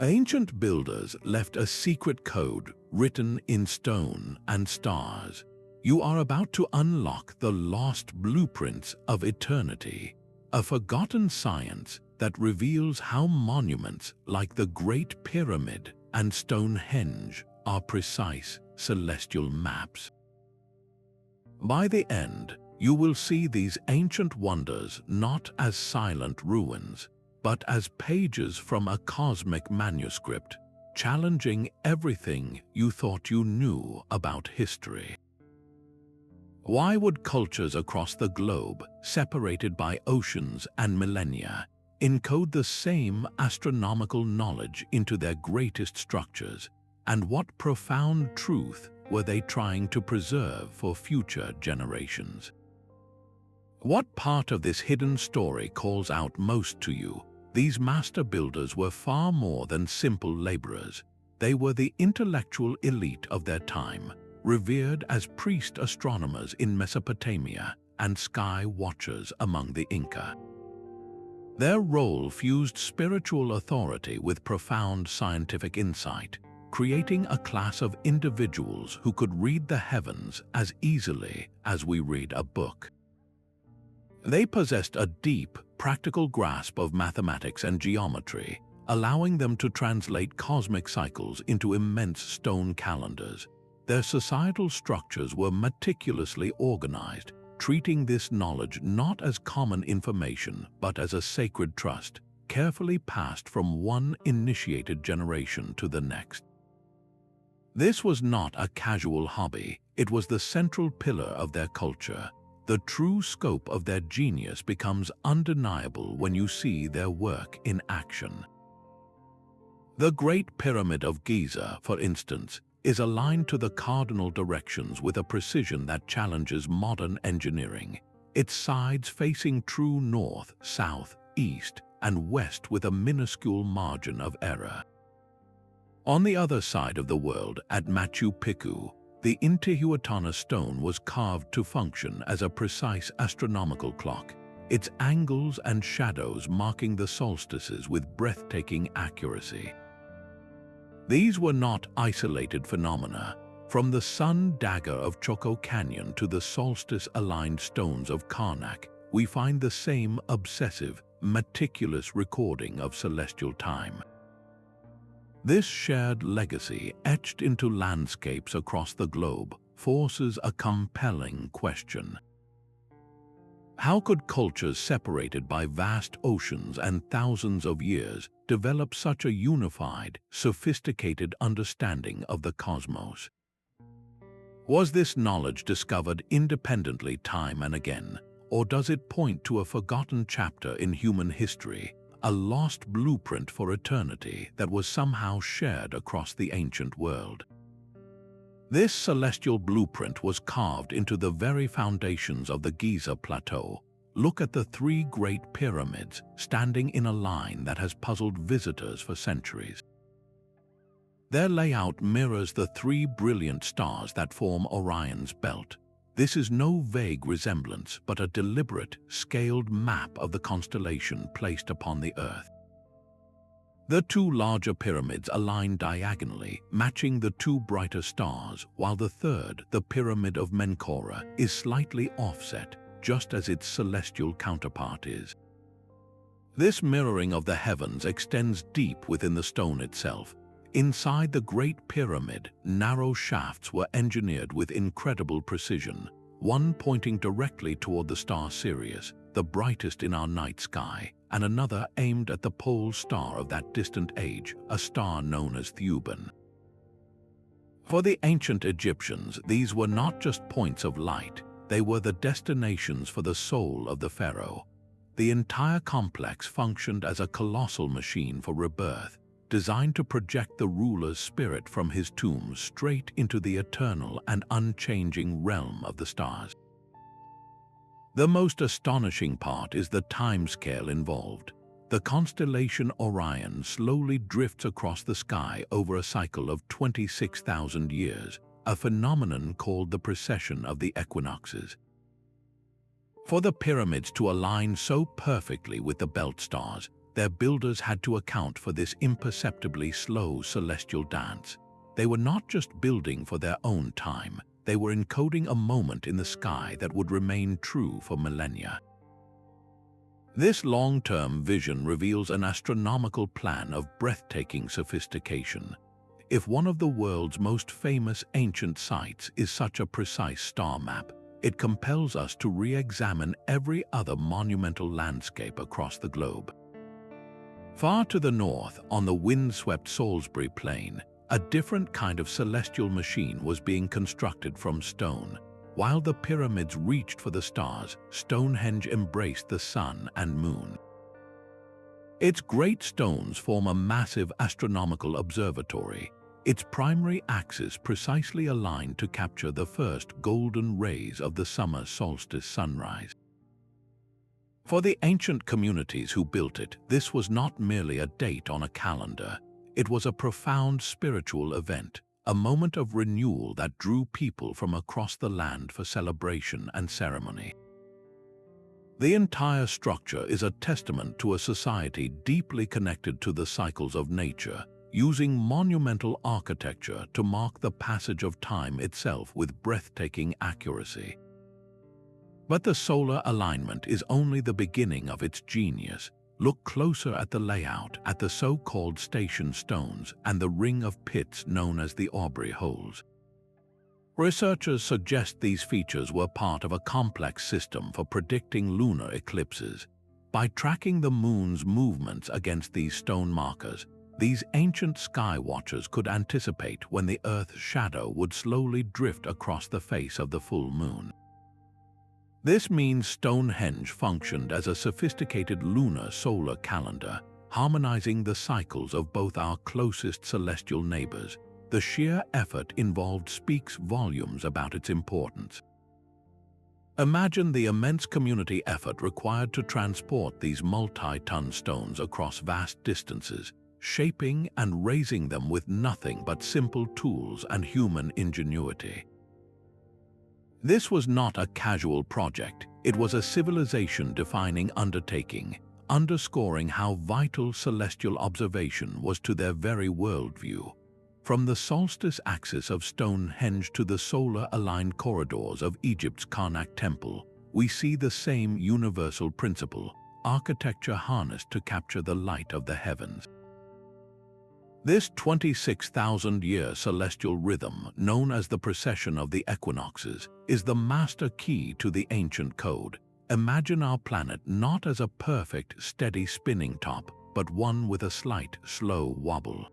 Ancient builders left a secret code written in stone and stars. You are about to unlock the lost blueprints of eternity, a forgotten science that reveals how monuments like the Great Pyramid and Stonehenge are precise celestial maps. By the end, you will see these ancient wonders not as silent ruins, but as pages from a cosmic manuscript, challenging everything you thought you knew about history. Why would cultures across the globe, separated by oceans and millennia, encode the same astronomical knowledge into their greatest structures? And what profound truth were they trying to preserve for future generations? What part of this hidden story calls out most to you? These master builders were far more than simple laborers. They were the intellectual elite of their time, revered as priest astronomers in Mesopotamia and sky watchers among the Inca. Their role fused spiritual authority with profound scientific insight, creating a class of individuals who could read the heavens as easily as we read a book. They possessed a deep, practical grasp of mathematics and geometry, allowing them to translate cosmic cycles into immense stone calendars. Their societal structures were meticulously organized, treating this knowledge not as common information but as a sacred trust, carefully passed from one initiated generation to the next. This was not a casual hobby, it was the central pillar of their culture. The true scope of their genius becomes undeniable when you see their work in action. The Great Pyramid of Giza, for instance, is aligned to the cardinal directions with a precision that challenges modern engineering, its sides facing true north, south, east, and west with a minuscule margin of error. On the other side of the world, at Machu Picchu, the Intihuatana stone was carved to function as a precise astronomical clock, its angles and shadows marking the solstices with breathtaking accuracy. These were not isolated phenomena. From the sun dagger of Choco Canyon to the solstice-aligned stones of Karnak, we find the same obsessive, meticulous recording of celestial time. This shared legacy, etched into landscapes across the globe, forces a compelling question. How could cultures separated by vast oceans and thousands of years develop such a unified, sophisticated understanding of the cosmos? Was this knowledge discovered independently time and again, or does it point to a forgotten chapter in human history, a lost blueprint for eternity that was somehow shared across the ancient world? This celestial blueprint was carved into the very foundations of the Giza Plateau. Look at the three great pyramids standing in a line that has puzzled visitors for centuries. Their layout mirrors the three brilliant stars that form Orion's belt. This is no vague resemblance, but a deliberate, scaled map of the constellation placed upon the Earth. The two larger pyramids align diagonally, matching the two brighter stars, while the third, the Pyramid of Menkora, is slightly offset, just as its celestial counterpart is. This mirroring of the heavens extends deep within the stone itself. Inside the Great Pyramid, narrow shafts were engineered with incredible precision, one pointing directly toward the star Sirius, the brightest in our night sky, and another aimed at the pole star of that distant age, a star known as Thuban. For the ancient Egyptians, these were not just points of light, they were the destinations for the soul of the pharaoh. The entire complex functioned as a colossal machine for rebirth, designed to project the ruler's spirit from his tomb straight into the eternal and unchanging realm of the stars. The most astonishing part is the timescale involved. The constellation Orion slowly drifts across the sky over a cycle of 26,000 years, a phenomenon called the Precession of the Equinoxes. For the pyramids to align so perfectly with the belt stars, their builders had to account for this imperceptibly slow celestial dance. They were not just building for their own time, they were encoding a moment in the sky that would remain true for millennia. This long-term vision reveals an astronomical plan of breathtaking sophistication. If one of the world's most famous ancient sites is such a precise star map, it compels us to re-examine every other monumental landscape across the globe. Far to the north, on the wind-swept Salisbury Plain, a different kind of celestial machine was being constructed from stone. While the pyramids reached for the stars, Stonehenge embraced the sun and moon. Its great stones form a massive astronomical observatory, its primary axis precisely aligned to capture the first golden rays of the summer solstice sunrise. For the ancient communities who built it, this was not merely a date on a calendar. It was a profound spiritual event, a moment of renewal that drew people from across the land for celebration and ceremony. The entire structure is a testament to a society deeply connected to the cycles of nature, using monumental architecture to mark the passage of time itself with breathtaking accuracy. But the solar alignment is only the beginning of its genius. Look closer at the layout, at the so-called station stones and the ring of pits known as the Aubrey holes. Researchers suggest these features were part of a complex system for predicting lunar eclipses. By tracking the moon's movements against these stone markers, these ancient sky watchers could anticipate when the Earth's shadow would slowly drift across the face of the full moon. This means Stonehenge functioned as a sophisticated lunar solar calendar, harmonizing the cycles of both our closest celestial neighbors. The sheer effort involved speaks volumes about its importance. Imagine the immense community effort required to transport these multi-ton stones across vast distances, shaping and raising them with nothing but simple tools and human ingenuity. This was not a casual project, it was a civilization-defining undertaking, underscoring how vital celestial observation was to their very worldview. From the solstice axis of Stonehenge to the solar-aligned corridors of Egypt's Karnak temple, we see the same universal principle, architecture harnessed to capture the light of the heavens. This 26,000-year celestial rhythm, known as the precession of the Equinoxes, is the master key to the ancient code. Imagine our planet not as a perfect, steady spinning top, but one with a slight, slow wobble.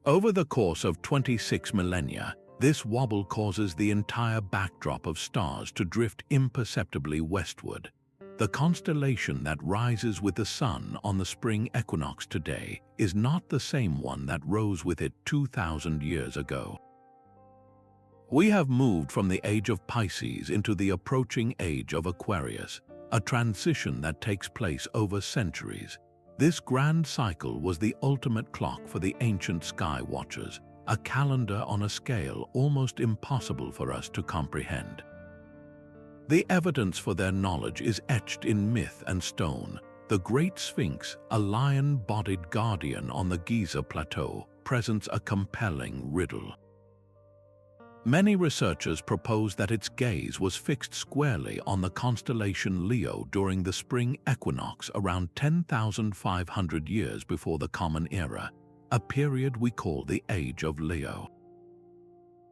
Over the course of 26 millennia, this wobble causes the entire backdrop of stars to drift imperceptibly westward. The constellation that rises with the sun on the spring equinox today is not the same one that rose with it 2,000 years ago. We have moved from the age of Pisces into the approaching age of Aquarius, a transition that takes place over centuries. This grand cycle was the ultimate clock for the ancient sky watchers, a calendar on a scale almost impossible for us to comprehend. The evidence for their knowledge is etched in myth and stone. The Great Sphinx, a lion-bodied guardian on the Giza Plateau, presents a compelling riddle. Many researchers propose that its gaze was fixed squarely on the constellation Leo during the spring equinox around 10,500 years before the Common Era, a period we call the Age of Leo.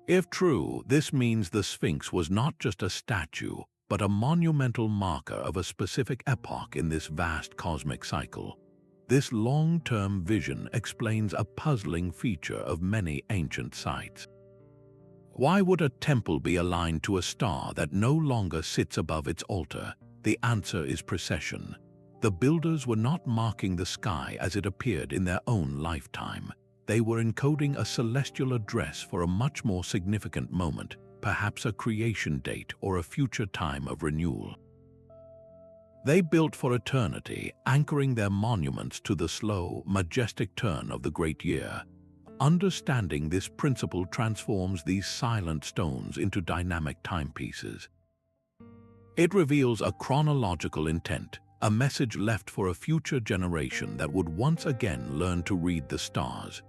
If true, this means the Sphinx was not just a statue, but a monumental marker of a specific epoch in this vast cosmic cycle. This long-term vision explains a puzzling feature of many ancient sites. Why would a temple be aligned to a star that no longer sits above its altar? The answer is precession. The builders were not marking the sky as it appeared in their own lifetime. They were encoding a celestial address for a much more significant moment, perhaps a creation date or a future time of renewal. They built for eternity, anchoring their monuments to the slow, majestic turn of the great year. Understanding this principle transforms these silent stones into dynamic timepieces. It reveals a chronological intent, a message left for a future generation that would once again learn to read the stars.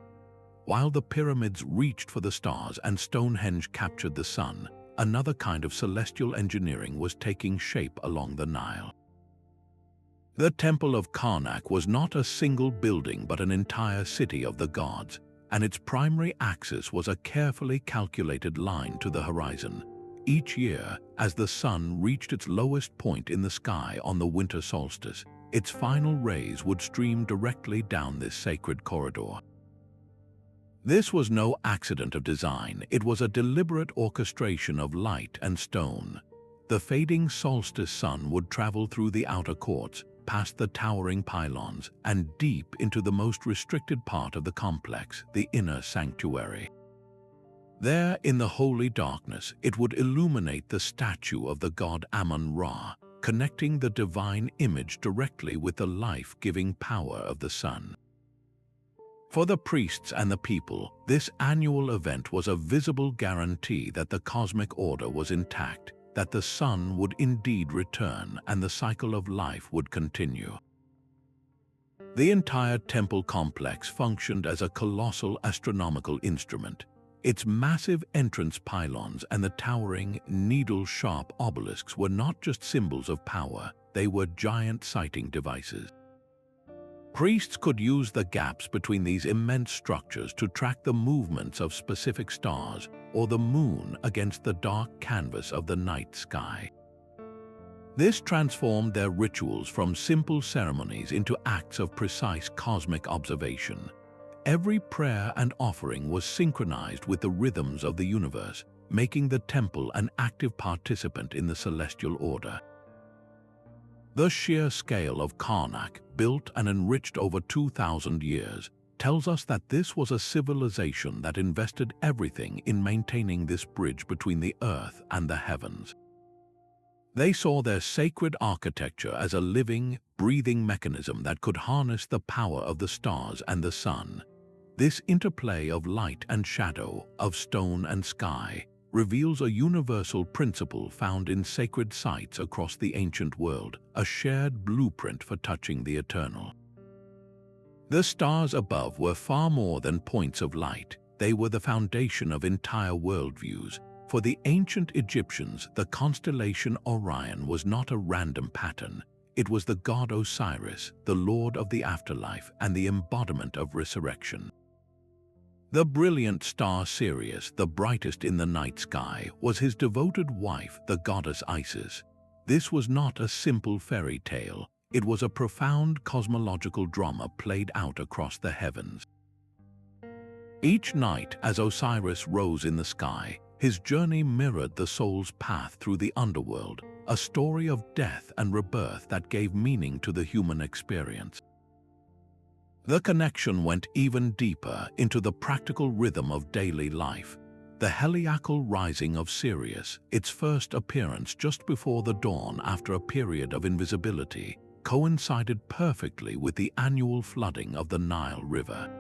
While the pyramids reached for the stars and Stonehenge captured the sun, another kind of celestial engineering was taking shape along the Nile. The Temple of Karnak was not a single building but an entire city of the gods, and its primary axis was a carefully calculated line to the horizon. Each year, as the sun reached its lowest point in the sky on the winter solstice, its final rays would stream directly down this sacred corridor. This was no accident of design, it was a deliberate orchestration of light and stone. The fading solstice sun would travel through the outer courts, past the towering pylons, and deep into the most restricted part of the complex, the inner sanctuary. There, in the holy darkness, it would illuminate the statue of the god Amun-Ra, connecting the divine image directly with the life-giving power of the sun. For the priests and the people, this annual event was a visible guarantee that the cosmic order was intact, that the sun would indeed return and the cycle of life would continue. The entire temple complex functioned as a colossal astronomical instrument. Its massive entrance pylons and the towering, needle-sharp obelisks were not just symbols of power, they were giant sighting devices. Priests could use the gaps between these immense structures to track the movements of specific stars or the moon against the dark canvas of the night sky. This transformed their rituals from simple ceremonies into acts of precise cosmic observation. Every prayer and offering was synchronized with the rhythms of the universe, making the temple an active participant in the celestial order. The sheer scale of Karnak, built and enriched over 2,000 years, tells us that this was a civilization that invested everything in maintaining this bridge between the earth and the heavens. They saw their sacred architecture as a living, breathing mechanism that could harness the power of the stars and the sun. This interplay of light and shadow, of stone and sky, reveals a universal principle found in sacred sites across the ancient world, a shared blueprint for touching the eternal. The stars above were far more than points of light. They were the foundation of entire worldviews. For the ancient Egyptians, the constellation Orion was not a random pattern. It was the god Osiris, the lord of the afterlife and the embodiment of resurrection. The brilliant star Sirius, the brightest in the night sky, was his devoted wife, the goddess Isis. This was not a simple fairy tale. It was a profound cosmological drama played out across the heavens. Each night, as Osiris rose in the sky, his journey mirrored the soul's path through the underworld, a story of death and rebirth that gave meaning to the human experience. The connection went even deeper into the practical rhythm of daily life. The heliacal rising of Sirius, its first appearance just before the dawn after a period of invisibility, coincided perfectly with the annual flooding of the Nile River.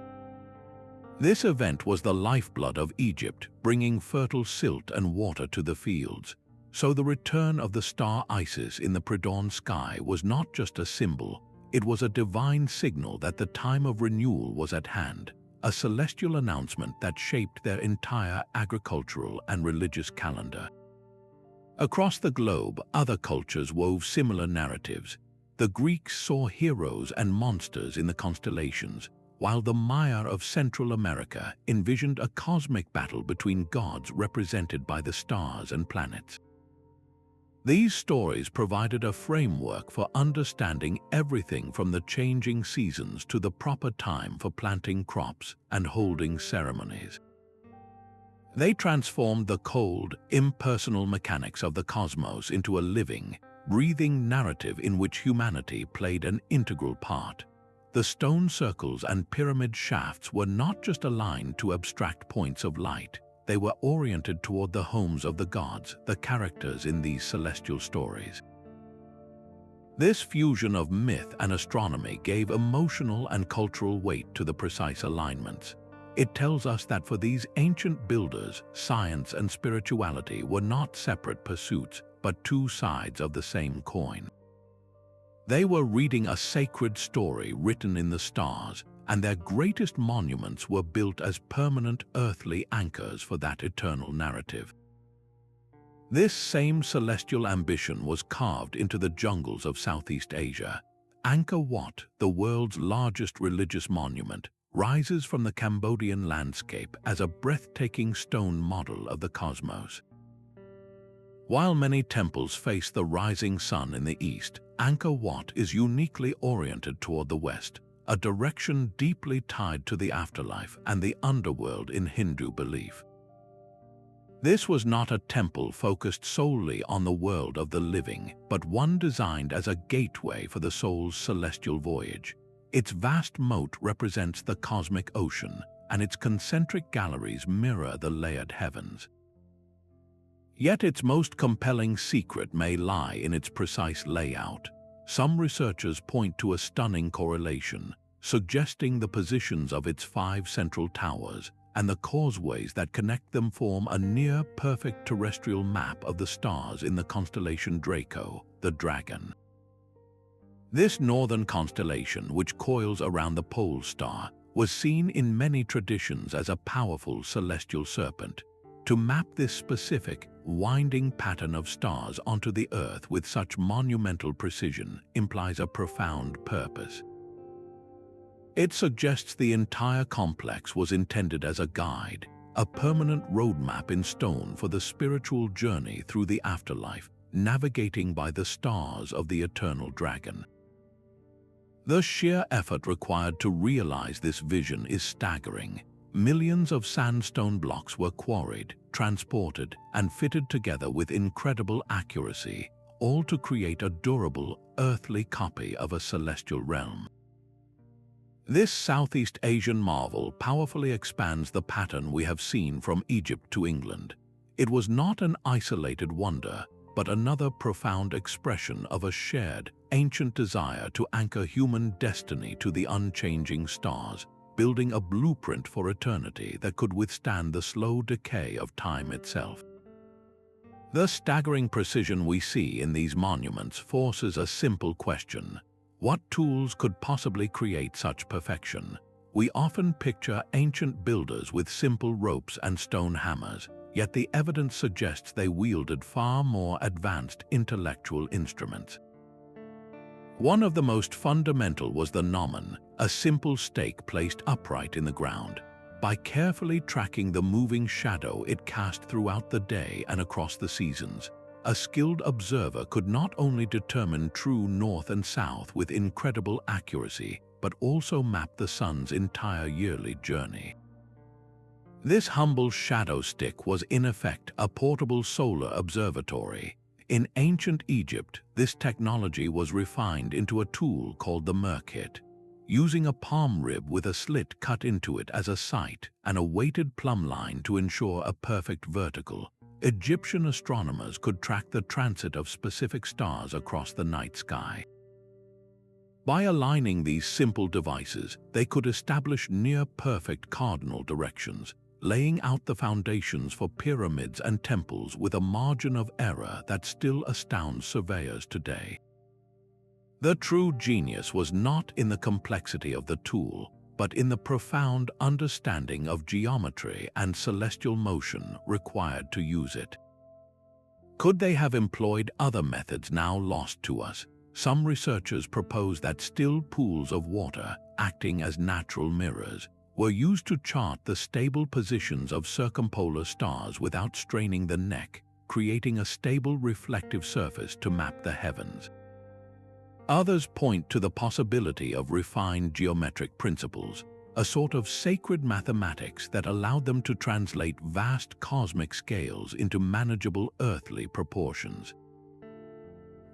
This event was the lifeblood of Egypt, bringing fertile silt and water to the fields. So the return of the star Isis in the pre-dawn sky was not just a symbol, it was a divine signal that the time of renewal was at hand, a celestial announcement that shaped their entire agricultural and religious calendar. Across the globe, other cultures wove similar narratives. The Greeks saw heroes and monsters in the constellations, while the Maya of Central America envisioned a cosmic battle between gods represented by the stars and planets. These stories provided a framework for understanding everything from the changing seasons to the proper time for planting crops and holding ceremonies. They transformed the cold, impersonal mechanics of the cosmos into a living, breathing narrative in which humanity played an integral part. The stone circles and pyramid shafts were not just aligned to abstract points of light. They were oriented toward the homes of the gods, the characters in these celestial stories. This fusion of myth and astronomy gave emotional and cultural weight to the precise alignments. It tells us that for these ancient builders, science and spirituality were not separate pursuits, but two sides of the same coin. They were reading a sacred story written in the stars, and their greatest monuments were built as permanent earthly anchors for that eternal narrative. This same celestial ambition was carved into the jungles of Southeast Asia. Angkor Wat, the world's largest religious monument, rises from the Cambodian landscape as a breathtaking stone model of the cosmos. While many temples face the rising sun in the east, Angkor Wat is uniquely oriented toward the west, a direction deeply tied to the afterlife and the underworld in Hindu belief. This was not a temple focused solely on the world of the living, but one designed as a gateway for the soul's celestial voyage. Its vast moat represents the cosmic ocean, and its concentric galleries mirror the layered heavens. Yet its most compelling secret may lie in its precise layout. Some researchers point to a stunning correlation, suggesting the positions of its 5 central towers and the causeways that connect them form a near-perfect terrestrial map of the stars in the constellation Draco, the dragon. This northern constellation, which coils around the pole star, was seen in many traditions as a powerful celestial serpent. To map this specific, winding pattern of stars onto the Earth with such monumental precision implies a profound purpose. It suggests the entire complex was intended as a guide, a permanent roadmap in stone for the spiritual journey through the afterlife, navigating by the stars of the eternal dragon. The sheer effort required to realize this vision is staggering. Millions of sandstone blocks were quarried, transported, and fitted together with incredible accuracy, all to create a durable, earthly copy of a celestial realm. This Southeast Asian marvel powerfully expands the pattern we have seen from Egypt to England. It was not an isolated wonder, but another profound expression of a shared, ancient desire to anchor human destiny to the unchanging stars, building a blueprint for eternity that could withstand the slow decay of time itself. The staggering precision we see in these monuments forces a simple question. What tools could possibly create such perfection? We often picture ancient builders with simple ropes and stone hammers, yet the evidence suggests they wielded far more advanced intellectual instruments. One of the most fundamental was the gnomon, a simple stake placed upright in the ground. By carefully tracking the moving shadow it cast throughout the day and across the seasons, a skilled observer could not only determine true north and south with incredible accuracy, but also map the sun's entire yearly journey. This humble shadow stick was in effect a portable solar observatory. In ancient Egypt, this technology was refined into a tool called the merkit. Using a palm rib with a slit cut into it as a sight and a weighted plumb line to ensure a perfect vertical, Egyptian astronomers could track the transit of specific stars across the night sky. By aligning these simple devices, they could establish near-perfect cardinal directions, laying out the foundations for pyramids and temples with a margin of error that still astounds surveyors today. The true genius was not in the complexity of the tool, but in the profound understanding of geometry and celestial motion required to use it. Could they have employed other methods now lost to us? Some researchers propose that still pools of water, acting as natural mirrors, were used to chart the stable positions of circumpolar stars without straining the neck, creating a stable reflective surface to map the heavens. Others point to the possibility of refined geometric principles, a sort of sacred mathematics that allowed them to translate vast cosmic scales into manageable earthly proportions.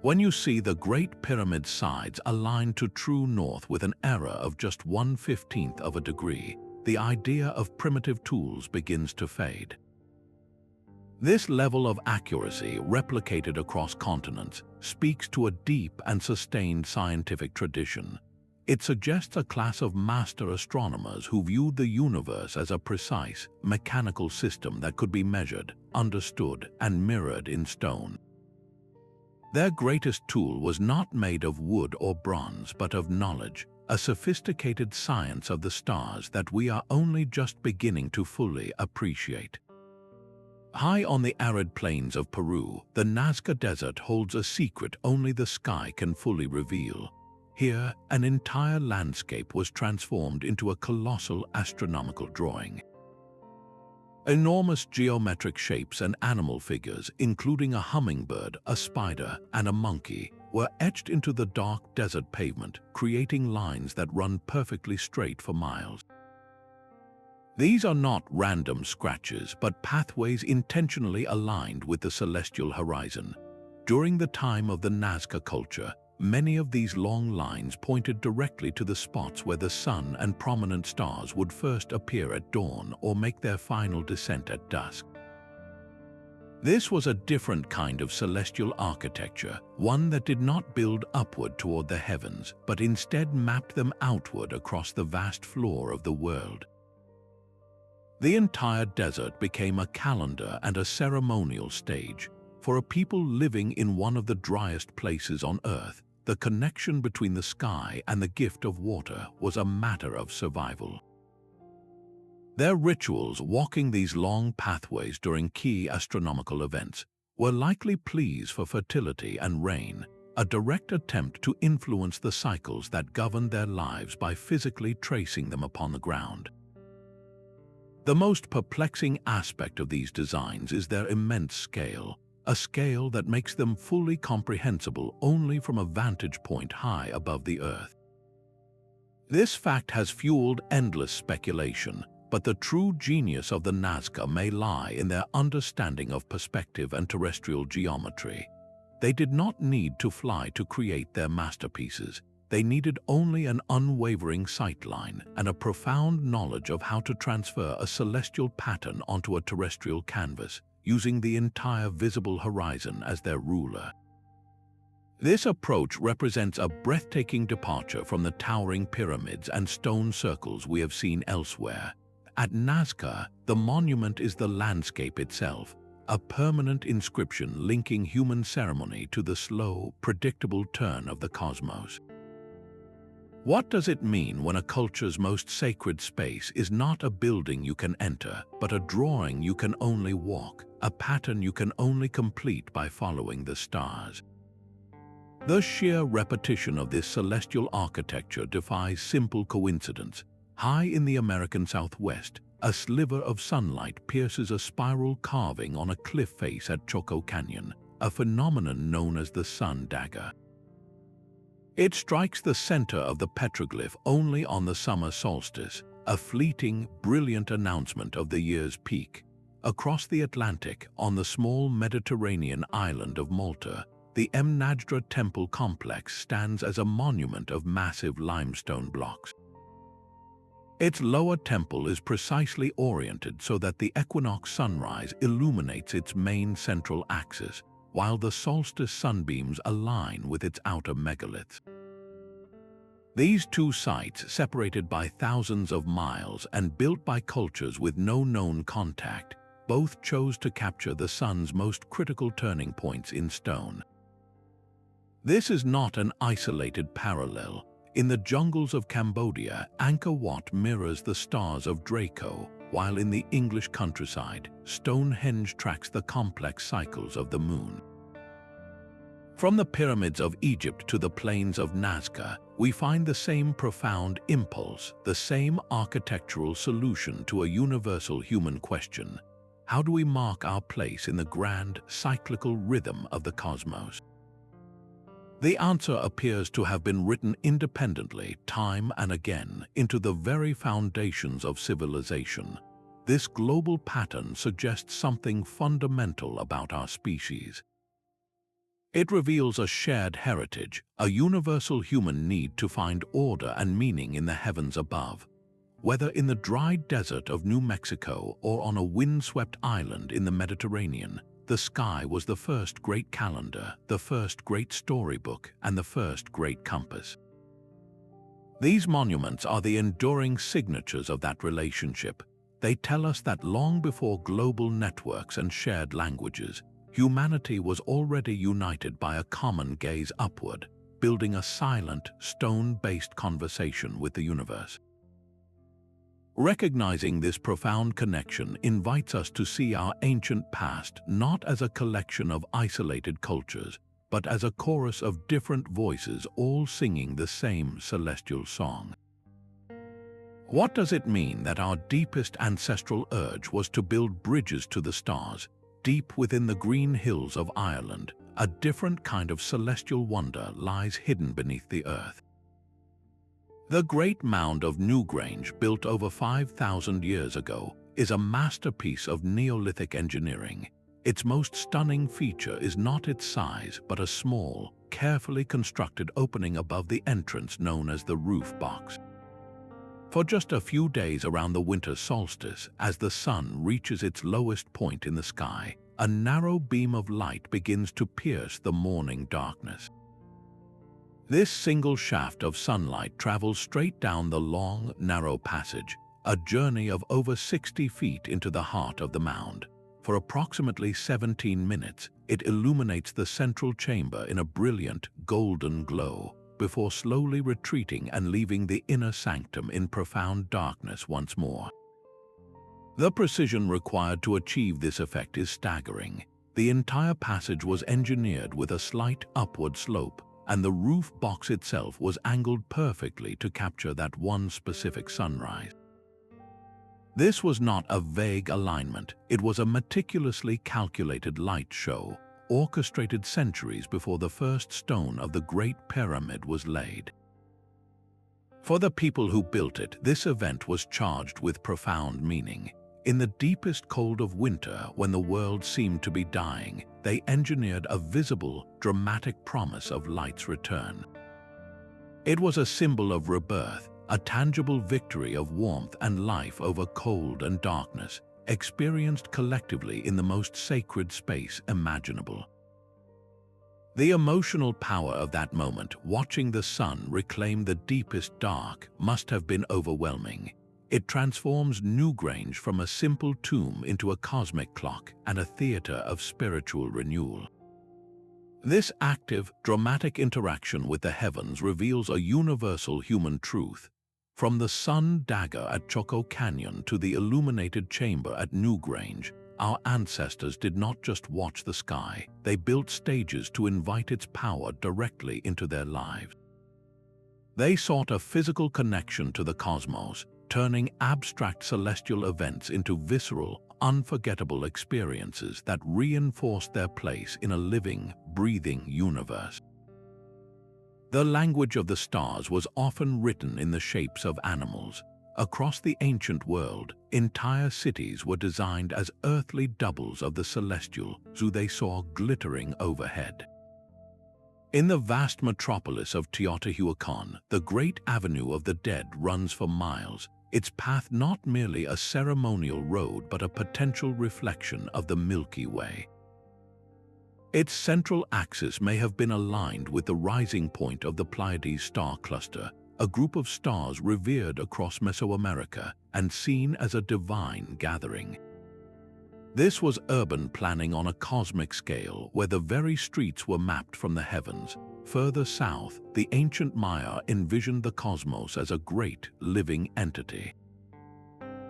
When you see the Great Pyramid's sides aligned to true north with an error of just 1/15 of a degree, the idea of primitive tools begins to fade. This level of accuracy, replicated across continents, speaks to a deep and sustained scientific tradition. It suggests a class of master astronomers who viewed the universe as a precise, mechanical system that could be measured, understood, and mirrored in stone. Their greatest tool was not made of wood or bronze, but of knowledge, a sophisticated science of the stars that we are only just beginning to fully appreciate. High on the arid plains of Peru, the Nazca Desert holds a secret only the sky can fully reveal. Here, an entire landscape was transformed into a colossal astronomical drawing. Enormous geometric shapes and animal figures, including a hummingbird, a spider, and a monkey, were etched into the dark desert pavement, creating lines that run perfectly straight for miles. These are not random scratches, but pathways intentionally aligned with the celestial horizon. During the time of the Nazca culture, many of these long lines pointed directly to the spots where the sun and prominent stars would first appear at dawn or make their final descent at dusk. This was a different kind of celestial architecture, one that did not build upward toward the heavens, but instead mapped them outward across the vast floor of the world. The entire desert became a calendar and a ceremonial stage. For a people living in one of the driest places on Earth, the connection between the sky and the gift of water was a matter of survival. Their rituals walking these long pathways during key astronomical events were likely pleas for fertility and rain, a direct attempt to influence the cycles that governed their lives by physically tracing them upon the ground. The most perplexing aspect of these designs is their immense scale, a scale that makes them fully comprehensible only from a vantage point high above the Earth. This fact has fueled endless speculation, but the true genius of the Nazca may lie in their understanding of perspective and terrestrial geometry. They did not need to fly to create their masterpieces. They needed only an unwavering sightline and a profound knowledge of how to transfer a celestial pattern onto a terrestrial canvas, using the entire visible horizon as their ruler. This approach represents a breathtaking departure from the towering pyramids and stone circles we have seen elsewhere. At Nazca, the monument is the landscape itself, a permanent inscription linking human ceremony to the slow, predictable turn of the cosmos. What does it mean when a culture's most sacred space is not a building you can enter, but a drawing you can only walk, a pattern you can only complete by following the stars? The sheer repetition of this celestial architecture defies simple coincidence. High in the American Southwest, a sliver of sunlight pierces a spiral carving on a cliff face at Choco Canyon, a phenomenon known as the sun dagger. It strikes the center of the petroglyph only on the summer solstice, a fleeting, brilliant announcement of the year's peak. Across the Atlantic, on the small Mediterranean island of Malta, the Mnajdra temple complex stands as a monument of massive limestone blocks. Its lower temple is precisely oriented so that the equinox sunrise illuminates its main central axis, while the solstice sunbeams align with its outer megaliths. These two sites, separated by thousands of miles and built by cultures with no known contact, both chose to capture the sun's most critical turning points in stone. This is not an isolated parallel. In the jungles of Cambodia, Angkor Wat mirrors the stars of Draco, while in the English countryside, Stonehenge tracks the complex cycles of the moon. From the pyramids of Egypt to the plains of Nazca, we find the same profound impulse, the same architectural solution to a universal human question. How do we mark our place in the grand, cyclical rhythm of the cosmos? The answer appears to have been written independently, time and again, into the very foundations of civilization. This global pattern suggests something fundamental about our species. It reveals a shared heritage, a universal human need to find order and meaning in the heavens above. Whether in the dry desert of New Mexico or on a windswept island in the Mediterranean, the sky was the first great calendar, the first great storybook, and the first great compass. These monuments are the enduring signatures of that relationship. They tell us that long before global networks and shared languages, humanity was already united by a common gaze upward, building a silent, stone-based conversation with the universe. Recognizing this profound connection invites us to see our ancient past not as a collection of isolated cultures, but as a chorus of different voices all singing the same celestial song. What does it mean that our deepest ancestral urge was to build bridges to the stars? Deep within the green hills of Ireland, a different kind of celestial wonder lies hidden beneath the earth. The Great Mound of Newgrange, built over 5,000 years ago, is a masterpiece of Neolithic engineering. Its most stunning feature is not its size, but a small, carefully constructed opening above the entrance known as the roof box. For just a few days around the winter solstice, as the sun reaches its lowest point in the sky, a narrow beam of light begins to pierce the morning darkness. This single shaft of sunlight travels straight down the long, narrow passage, a journey of over 60 feet into the heart of the mound. For approximately 17 minutes, it illuminates the central chamber in a brilliant, golden glow, before slowly retreating and leaving the inner sanctum in profound darkness once more. The precision required to achieve this effect is staggering. The entire passage was engineered with a slight upward slope, and the roof box itself was angled perfectly to capture that one specific sunrise. This was not a vague alignment, it was a meticulously calculated light show, orchestrated centuries before the first stone of the Great Pyramid was laid. For the people who built it, this event was charged with profound meaning. In the deepest cold of winter, when the world seemed to be dying, they engineered a visible, dramatic promise of light's return. It was a symbol of rebirth, a tangible victory of warmth and life over cold and darkness, experienced collectively in the most sacred space imaginable. The emotional power of that moment, watching the sun reclaim the deepest dark, must have been overwhelming. It transforms Newgrange from a simple tomb into a cosmic clock and a theater of spiritual renewal. This active, dramatic interaction with the heavens reveals a universal human truth. From the sun dagger at Choco Canyon to the illuminated chamber at Newgrange, our ancestors did not just watch the sky, they built stages to invite its power directly into their lives. They sought a physical connection to the cosmos, turning abstract celestial events into visceral, unforgettable experiences that reinforced their place in a living, breathing universe. The language of the stars was often written in the shapes of animals. Across the ancient world, entire cities were designed as earthly doubles of the celestial who they saw glittering overhead. In the vast metropolis of Teotihuacan, the great Avenue of the Dead runs for miles, its path not merely a ceremonial road but a potential reflection of the Milky Way. Its central axis may have been aligned with the rising point of the Pleiades star cluster, a group of stars revered across Mesoamerica and seen as a divine gathering. This was urban planning on a cosmic scale where the very streets were mapped from the heavens. Further south, the ancient Maya envisioned the cosmos as a great, living entity.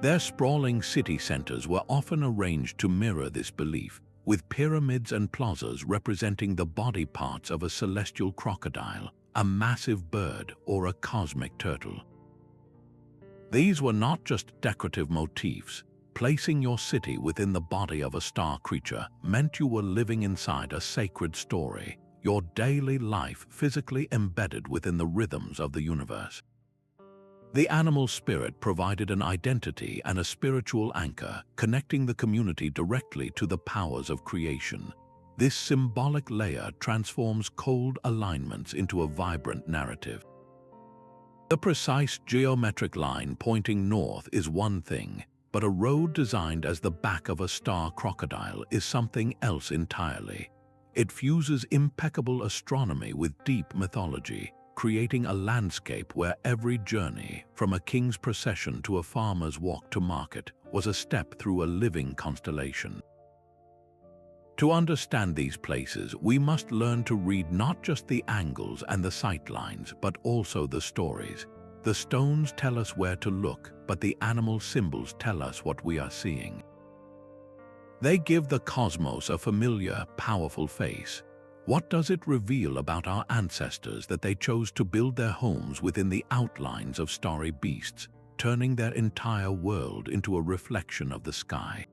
Their sprawling city centers were often arranged to mirror this belief, with pyramids and plazas representing the body parts of a celestial crocodile, a massive bird, or a cosmic turtle. These were not just decorative motifs. Placing your city within the body of a star creature meant you were living inside a sacred story, your daily life physically embedded within the rhythms of the universe. The animal spirit provided an identity and a spiritual anchor, connecting the community directly to the powers of creation. This symbolic layer transforms cold alignments into a vibrant narrative. The precise geometric line pointing north is one thing, but a road designed as the back of a star crocodile is something else entirely. It fuses impeccable astronomy with deep mythology, creating a landscape where every journey, from a king's procession to a farmer's walk to market, was a step through a living constellation. To understand these places, we must learn to read not just the angles and the sight lines, but also the stories. The stones tell us where to look, but the animal symbols tell us what we are seeing. They give the cosmos a familiar, powerful face. What does it reveal about our ancestors that they chose to build their homes within the outlines of starry beasts, turning their entire world into a reflection of the sky?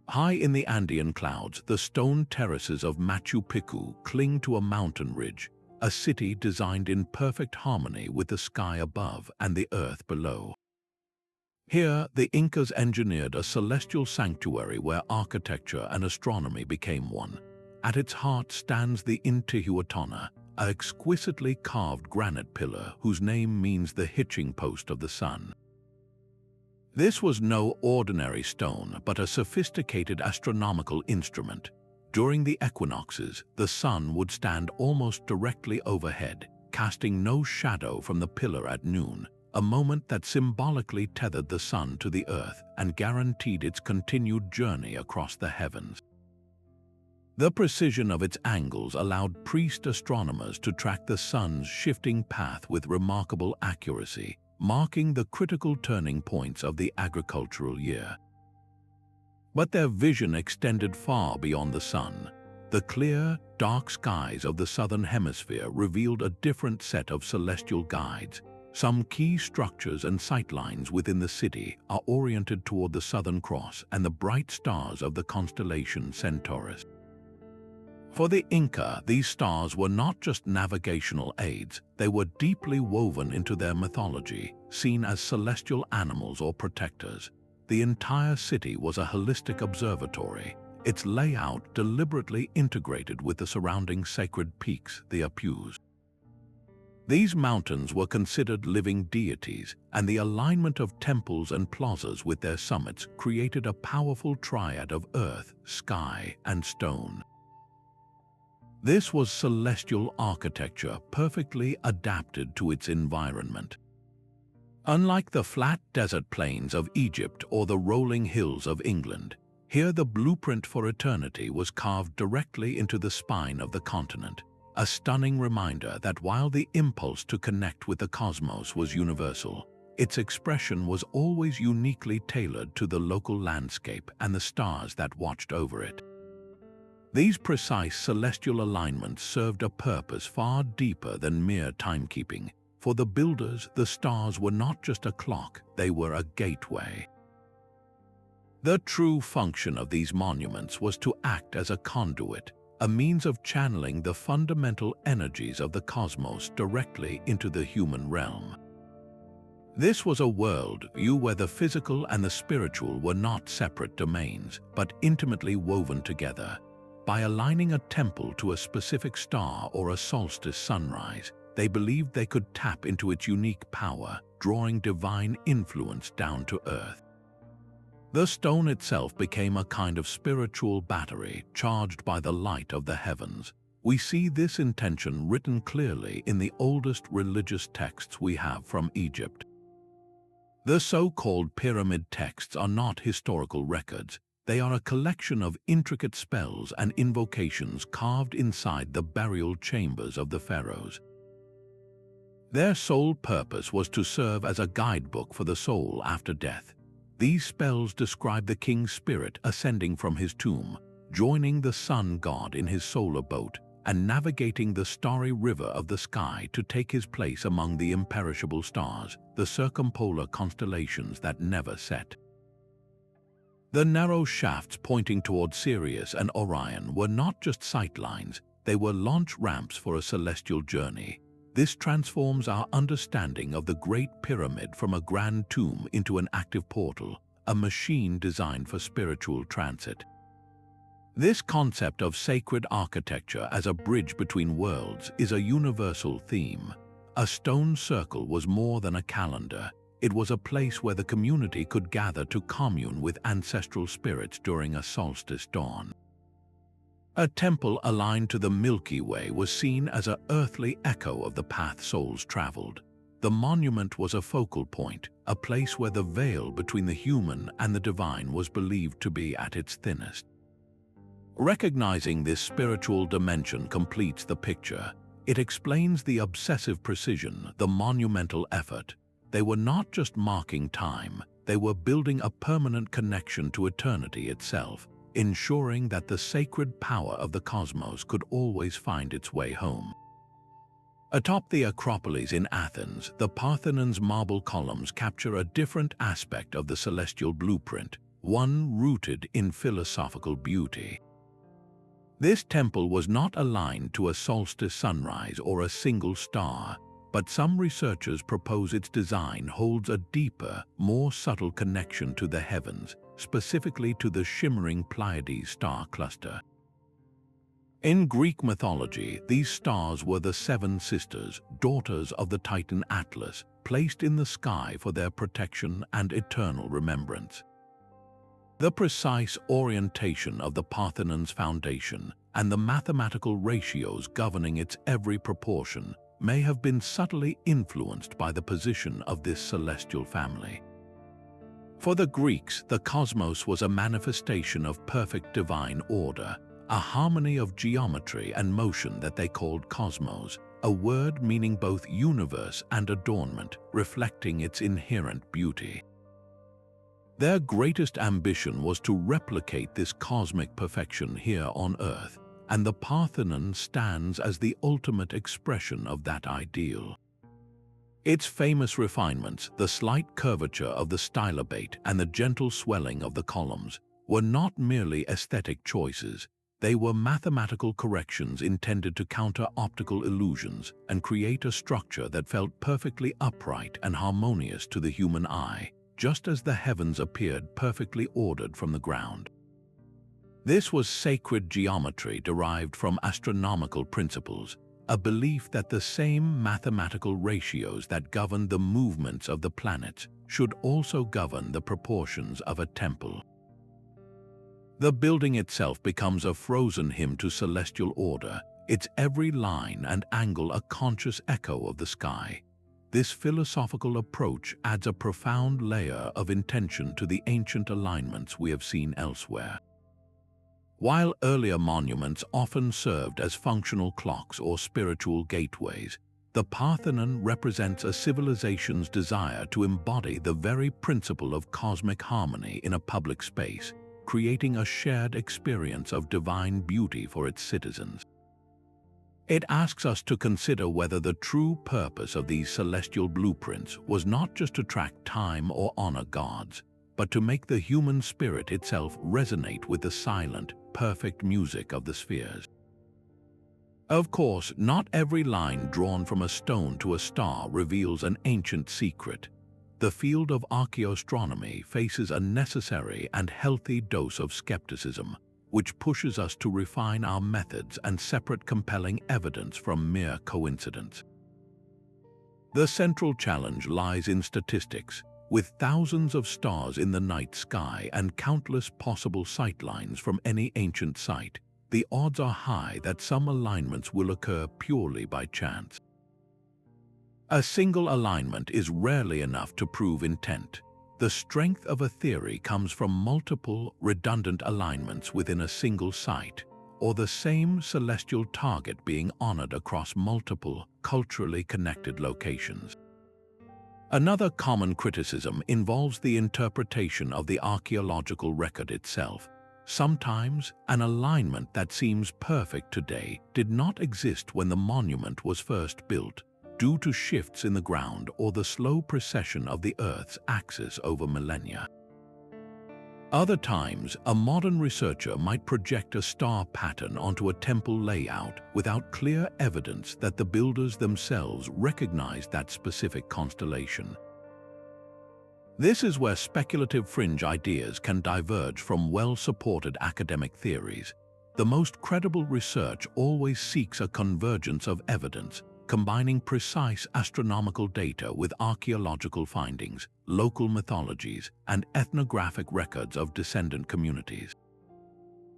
High in the Andean clouds, the stone terraces of Machu Picchu cling to a mountain ridge, a city designed in perfect harmony with the sky above and the earth below. Here, the Incas engineered a celestial sanctuary where architecture and astronomy became one. At its heart stands the Intihuatana, an exquisitely carved granite pillar whose name means the hitching post of the sun. This was no ordinary stone, but a sophisticated astronomical instrument. During the equinoxes, the sun would stand almost directly overhead, casting no shadow from the pillar at noon, a moment that symbolically tethered the sun to the earth and guaranteed its continued journey across the heavens. The precision of its angles allowed priest astronomers to track the sun's shifting path with remarkable accuracy, marking the critical turning points of the agricultural year. But their vision extended far beyond the sun. The clear, dark skies of the southern hemisphere revealed a different set of celestial guides. Some key structures and sightlines within the city are oriented toward the Southern Cross and the bright stars of the constellation Centaurus. For the Inca, these stars were not just navigational aids, they were deeply woven into their mythology, seen as celestial animals or protectors. The entire city was a holistic observatory, its layout deliberately integrated with the surrounding sacred peaks, the Apus. These mountains were considered living deities, and the alignment of temples and plazas with their summits created a powerful triad of earth, sky, and stone. This was celestial architecture perfectly adapted to its environment. Unlike the flat desert plains of Egypt or the rolling hills of England, here the blueprint for eternity was carved directly into the spine of the continent, a stunning reminder that while the impulse to connect with the cosmos was universal, its expression was always uniquely tailored to the local landscape and the stars that watched over it. These precise celestial alignments served a purpose far deeper than mere timekeeping. For the builders, the stars were not just a clock, they were a gateway. The true function of these monuments was to act as a conduit, a means of channeling the fundamental energies of the cosmos directly into the human realm. This was a world view where the physical and the spiritual were not separate domains, but intimately woven together. By aligning a temple to a specific star or a solstice sunrise, they believed they could tap into its unique power, drawing divine influence down to earth. The stone itself became a kind of spiritual battery charged by the light of the heavens. We see this intention written clearly in the oldest religious texts we have from Egypt. The so-called pyramid texts are not historical records. They are a collection of intricate spells and invocations carved inside the burial chambers of the pharaohs. Their sole purpose was to serve as a guidebook for the soul after death. These spells describe the king's spirit ascending from his tomb, joining the sun god in his solar boat, and navigating the starry river of the sky to take his place among the imperishable stars, the circumpolar constellations that never set. The narrow shafts pointing toward Sirius and Orion were not just sightlines, they were launch ramps for a celestial journey. This transforms our understanding of the Great Pyramid from a grand tomb into an active portal, a machine designed for spiritual transit. This concept of sacred architecture as a bridge between worlds is a universal theme. A stone circle was more than a calendar. It was a place where the community could gather to commune with ancestral spirits during a solstice dawn. A temple aligned to the Milky Way was seen as an earthly echo of the path souls traveled. The monument was a focal point, a place where the veil between the human and the divine was believed to be at its thinnest. Recognizing this spiritual dimension completes the picture. It explains the obsessive precision, the monumental effort. They were not just marking time, they were building a permanent connection to eternity itself, ensuring that the sacred power of the cosmos could always find its way home. Atop the Acropolis in Athens, the Parthenon's marble columns capture a different aspect of the celestial blueprint, one rooted in philosophical beauty. This temple was not aligned to a solstice sunrise or a single star, but some researchers propose its design holds a deeper, more subtle connection to the heavens, specifically to the shimmering Pleiades star cluster. In Greek mythology, these stars were the seven sisters, daughters of the Titan Atlas, placed in the sky for their protection and eternal remembrance. The precise orientation of the Parthenon's foundation and the mathematical ratios governing its every proportion may have been subtly influenced by the position of this celestial family. For the Greeks, the cosmos was a manifestation of perfect divine order, a harmony of geometry and motion that they called cosmos, a word meaning both universe and adornment, reflecting its inherent beauty. Their greatest ambition was to replicate this cosmic perfection here on Earth, and the Parthenon stands as the ultimate expression of that ideal. Its famous refinements, the slight curvature of the stylobate and the gentle swelling of the columns, were not merely aesthetic choices. They were mathematical corrections intended to counter optical illusions and create a structure that felt perfectly upright and harmonious to the human eye, just as the heavens appeared perfectly ordered from the ground. This was sacred geometry derived from astronomical principles, a belief that the same mathematical ratios that govern the movements of the planets should also govern the proportions of a temple. The building itself becomes a frozen hymn to celestial order, its every line and angle a conscious echo of the sky. This philosophical approach adds a profound layer of intention to the ancient alignments we have seen elsewhere. While earlier monuments often served as functional clocks or spiritual gateways, the Parthenon represents a civilization's desire to embody the very principle of cosmic harmony in a public space, creating a shared experience of divine beauty for its citizens. It asks us to consider whether the true purpose of these celestial blueprints was not just to track time or honor gods, but to make the human spirit itself resonate with the silent, perfect music of the spheres. Of course, not every line drawn from a stone to a star reveals an ancient secret. The field of archaeoastronomy faces a necessary and healthy dose of skepticism, which pushes us to refine our methods and separate compelling evidence from mere coincidence. The central challenge lies in statistics. With thousands of stars in the night sky and countless possible sightlines from any ancient site, the odds are high that some alignments will occur purely by chance. A single alignment is rarely enough to prove intent. The strength of a theory comes from multiple, redundant alignments within a single site, or the same celestial target being honored across multiple, culturally connected locations. Another common criticism involves the interpretation of the archaeological record itself. Sometimes, an alignment that seems perfect today did not exist when the monument was first built, due to shifts in the ground or the slow precession of the Earth's axis over millennia. Other times, a modern researcher might project a star pattern onto a temple layout without clear evidence that the builders themselves recognized that specific constellation. This is where speculative fringe ideas can diverge from well-supported academic theories. The most credible research always seeks a convergence of evidence, combining precise astronomical data with archaeological findings, local mythologies, and ethnographic records of descendant communities.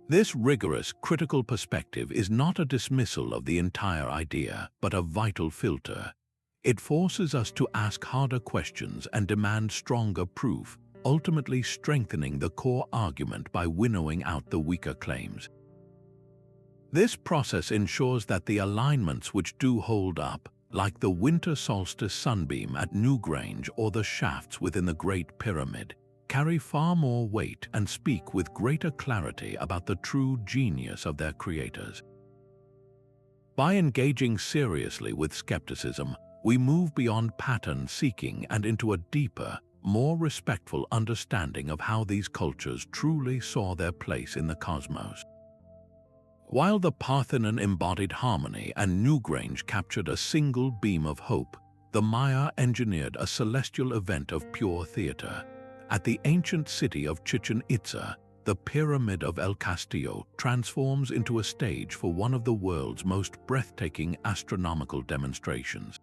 This rigorous, critical perspective is not a dismissal of the entire idea, but a vital filter. It forces us to ask harder questions and demand stronger proof, ultimately strengthening the core argument by winnowing out the weaker claims. This process ensures that the alignments which do hold up, like the winter solstice sunbeam at Newgrange or the shafts within the Great Pyramid, carry far more weight and speak with greater clarity about the true genius of their creators. By engaging seriously with skepticism, we move beyond pattern seeking and into a deeper, more respectful understanding of how these cultures truly saw their place in the cosmos. While the Parthenon embodied harmony and Newgrange captured a single beam of hope, the Maya engineered a celestial event of pure theater. At the ancient city of Chichen Itza, the Pyramid of El Castillo transforms into a stage for one of the world's most breathtaking astronomical demonstrations.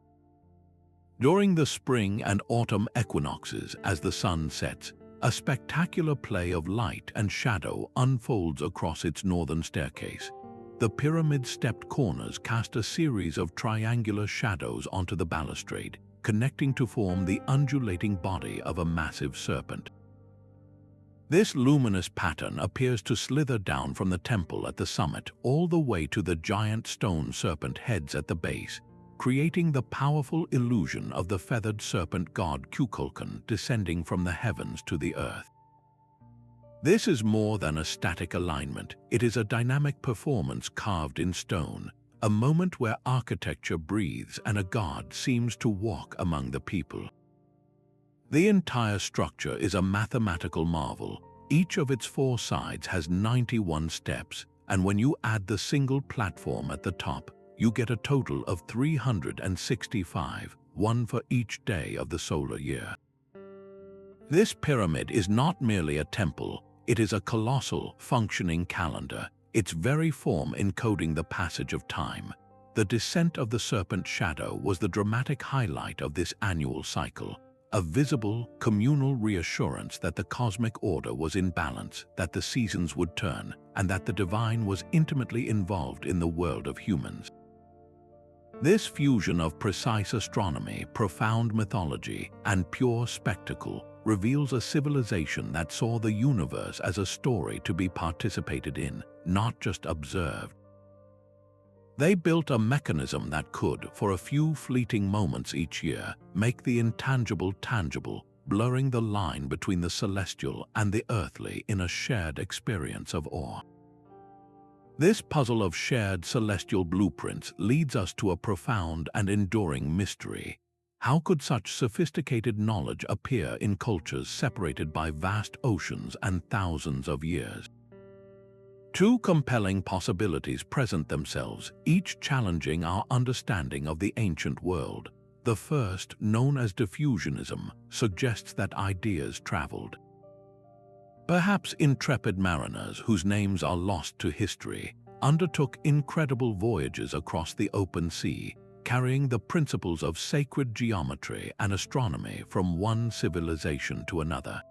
During the spring and autumn equinoxes, as the sun sets, a spectacular play of light and shadow unfolds across its northern staircase. The pyramid's stepped corners cast a series of triangular shadows onto the balustrade, connecting to form the undulating body of a massive serpent. This luminous pattern appears to slither down from the temple at the summit all the way to the giant stone serpent heads at the base, creating the powerful illusion of the feathered serpent god Kukulkan descending from the heavens to the earth. This is more than a static alignment. It is a dynamic performance carved in stone, a moment where architecture breathes and a god seems to walk among the people. The entire structure is a mathematical marvel. Each of its 4 sides has 91 steps, and when you add the single platform at the top, you get a total of 365, one for each day of the solar year. This pyramid is not merely a temple, it is a colossal, functioning calendar, its very form encoding the passage of time. The descent of the serpent shadow was the dramatic highlight of this annual cycle, a visible, communal reassurance that the cosmic order was in balance, that the seasons would turn, and that the divine was intimately involved in the world of humans. This fusion of precise astronomy, profound mythology, and pure spectacle reveals a civilization that saw the universe as a story to be participated in, not just observed. They built a mechanism that could, for a few fleeting moments each year, make the intangible tangible, blurring the line between the celestial and the earthly in a shared experience of awe. This puzzle of shared celestial blueprints leads us to a profound and enduring mystery. How could such sophisticated knowledge appear in cultures separated by vast oceans and thousands of years? 2 compelling possibilities present themselves, each challenging our understanding of the ancient world. The first, known as diffusionism, suggests that ideas traveled. Perhaps intrepid mariners whose names are lost to history undertook incredible voyages across the open sea, carrying the principles of sacred geometry and astronomy from one civilization to another.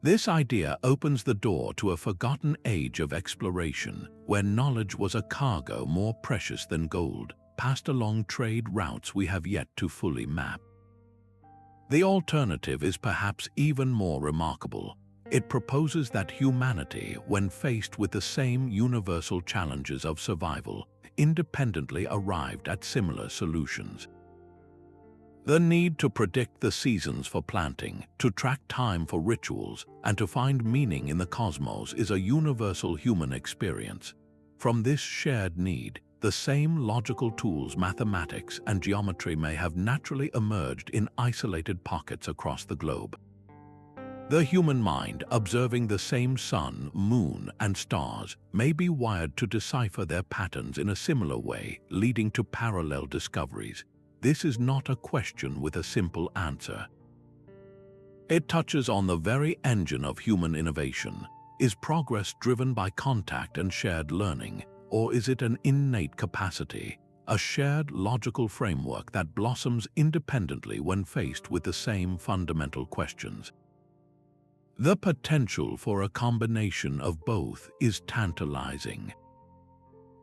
This idea opens the door to a forgotten age of exploration, where knowledge was a cargo more precious than gold, passed along trade routes we have yet to fully map. The alternative is perhaps even more remarkable. It proposes that humanity, when faced with the same universal challenges of survival, independently arrived at similar solutions. The need to predict the seasons for planting, to track time for rituals, and to find meaning in the cosmos is a universal human experience. From this shared need, the same logical tools, mathematics and geometry, may have naturally emerged in isolated pockets across the globe. The human mind, observing the same sun, moon, and stars, may be wired to decipher their patterns in a similar way, leading to parallel discoveries. This is not a question with a simple answer. It touches on the very engine of human innovation. Is progress driven by contact and shared learning, or is it an innate capacity, a shared logical framework that blossoms independently when faced with the same fundamental questions? The potential for a combination of both is tantalizing.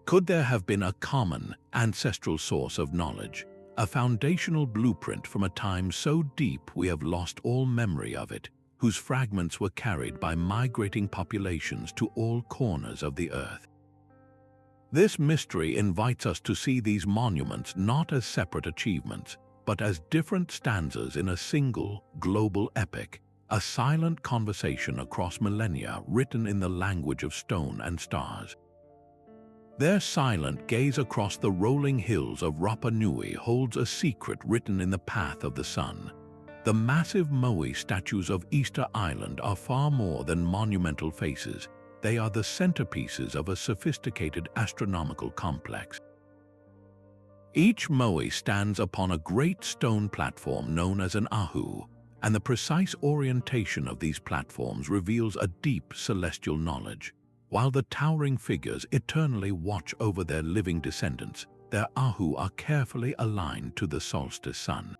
Could there have been a common, ancestral source of knowledge, a foundational blueprint from a time so deep we have lost all memory of it, whose fragments were carried by migrating populations to all corners of the earth? This mystery invites us to see these monuments not as separate achievements, but as different stanzas in a single, global epic, a silent conversation across millennia written in the language of stone and stars. Their silent gaze across the rolling hills of Rapa Nui holds a secret written in the path of the sun. The massive Moai statues of Easter Island are far more than monumental faces. They are the centerpieces of a sophisticated astronomical complex. Each Moai stands upon a great stone platform known as an ahu, and the precise orientation of these platforms reveals a deep celestial knowledge. While the towering figures eternally watch over their living descendants, their ahu are carefully aligned to the solstice sun.